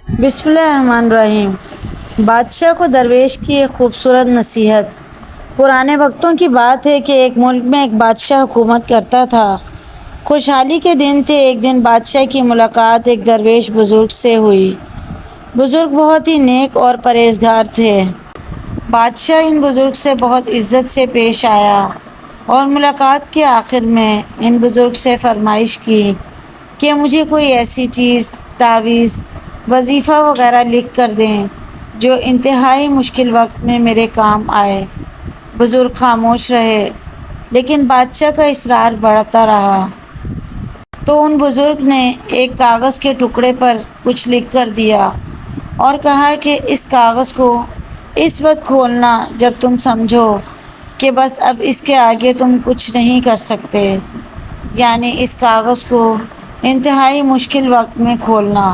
بسم اللہ الرحمن الرحیم۔ بادشاہ کو درویش کی ایک خوبصورت نصیحت۔ پرانے وقتوں کی بات ہے کہ ایک ملک میں ایک بادشاہ حکومت کرتا تھا۔ خوشحالی کے دن تھے۔ ایک دن بادشاہ کی ملاقات ایک درویش بزرگ سے ہوئی۔ بزرگ بہت ہی نیک اور پرہیزگار تھے۔ بادشاہ ان بزرگ سے بہت عزت سے پیش آیا اور ملاقات کے آخر میں ان بزرگ سے فرمائش کی کہ مجھے کوئی ایسی چیز، تعویذ، وظیفہ وغیرہ لکھ کر دیں جو انتہائی مشکل وقت میں میرے کام آئے۔ بزرگ خاموش رہے، لیکن بادشاہ کا اصرار بڑھتا رہا۔ تو ان بزرگ نے ایک کاغذ کے ٹکڑے پر کچھ لکھ کر دیا اور کہا کہ اس کاغذ کو اس وقت کھولنا جب تم سمجھو کہ بس اب اس کے آگے تم کچھ نہیں کر سکتے، یعنی اس کاغذ کو انتہائی مشکل وقت میں کھولنا۔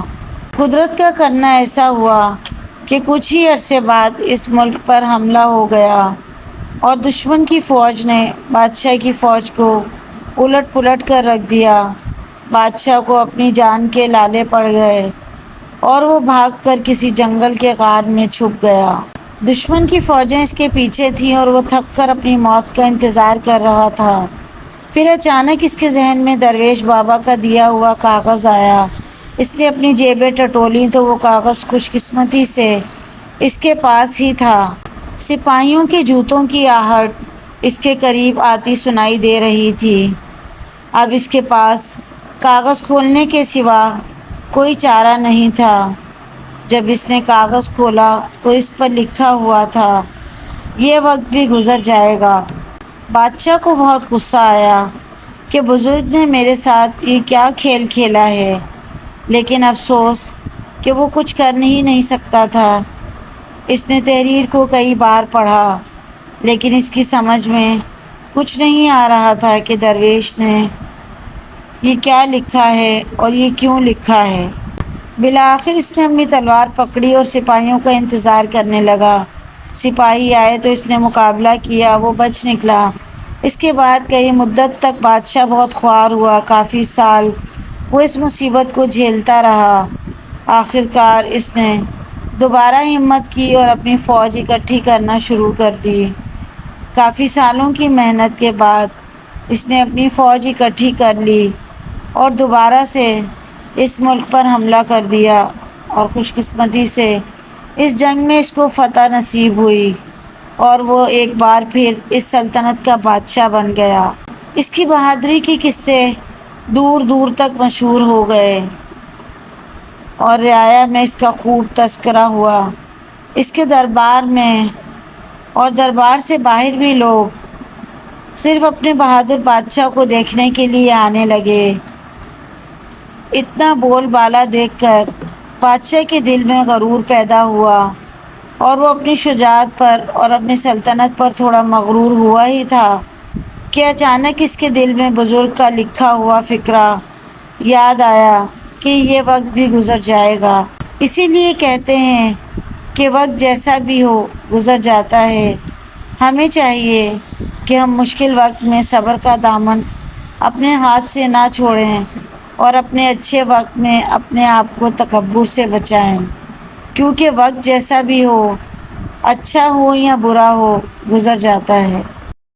قدرت کا کرنا ایسا ہوا کہ کچھ ہی عرصے بعد اس ملک پر حملہ ہو گیا اور دشمن کی فوج نے بادشاہ کی فوج کو الٹ پلٹ کر رکھ دیا۔ بادشاہ کو اپنی جان کے لالے پڑ گئے اور وہ بھاگ کر کسی جنگل کے غار میں چھپ گیا۔ دشمن کی فوجیں اس کے پیچھے تھیں اور وہ تھک کر اپنی موت کا انتظار کر رہا تھا۔ پھر اچانک اس کے ذہن میں درویش بابا کا دیا ہوا کاغذ آیا۔ اس نے اپنی جیبیں ٹٹولیں تو وہ کاغذ خوش قسمتی سے اس کے پاس ہی تھا۔ سپاہیوں کے جوتوں کی آہٹ اس کے قریب آتی سنائی دے رہی تھی۔ اب اس کے پاس کاغذ کھولنے کے سوا کوئی چارہ نہیں تھا۔ جب اس نے کاغذ کھولا تو اس پر لکھا ہوا تھا، یہ وقت بھی گزر جائے گا۔ بادشاہ کو بہت غصہ آیا کہ بزرگ نے میرے ساتھ یہ کیا کھیل کھیلا ہے، لیکن افسوس کہ وہ کچھ کر ہی نہیں سکتا تھا۔ اس نے تحریر کو کئی بار پڑھا، لیکن اس کی سمجھ میں کچھ نہیں آ رہا تھا کہ درویش نے یہ کیا لکھا ہے اور یہ کیوں لکھا ہے۔ بالآخر اس نے اپنی تلوار پکڑی اور سپاہیوں کا انتظار کرنے لگا۔ سپاہی آئے تو اس نے مقابلہ کیا، وہ بچ نکلا۔ اس کے بعد کئی مدت تک بادشاہ بہت خوار ہوا۔ کافی سال وہ اس مصیبت کو جھیلتا رہا۔ آخر کار اس نے دوبارہ ہمت کی اور اپنی فوج اکٹھی کرنا شروع کر دی۔ کافی سالوں کی محنت کے بعد اس نے اپنی فوج اکٹھی کر لی اور دوبارہ سے اس ملک پر حملہ کر دیا اور خوش قسمتی سے اس جنگ میں اس کو فتح نصیب ہوئی اور وہ ایک بار پھر اس سلطنت کا بادشاہ بن گیا۔ اس کی بہادری کے قصے دور دور تک مشہور ہو گئے اور رعایا میں اس کا خوب تذکرہ ہوا۔ اس کے دربار میں اور دربار سے باہر بھی لوگ صرف اپنے بہادر بادشاہ کو دیکھنے کے لیے آنے لگے۔ اتنا بول بالا دیکھ کر بادشاہ کے دل میں غرور پیدا ہوا اور وہ اپنی شجاعت پر اور اپنی سلطنت پر تھوڑا مغرور ہوا ہی تھا کہ اچانک اس کے دل میں بزرگ کا لکھا ہوا فقرہ یاد آیا کہ یہ وقت بھی گزر جائے گا۔ اسی لیے کہتے ہیں کہ وقت جیسا بھی ہو گزر جاتا ہے۔ ہمیں چاہیے کہ ہم مشکل وقت میں صبر کا دامن اپنے ہاتھ سے نہ چھوڑیں اور اپنے اچھے وقت میں اپنے آپ کو تکبر سے بچائیں، کیونکہ وقت جیسا بھی ہو، اچھا ہو یا برا ہو، گزر جاتا ہے۔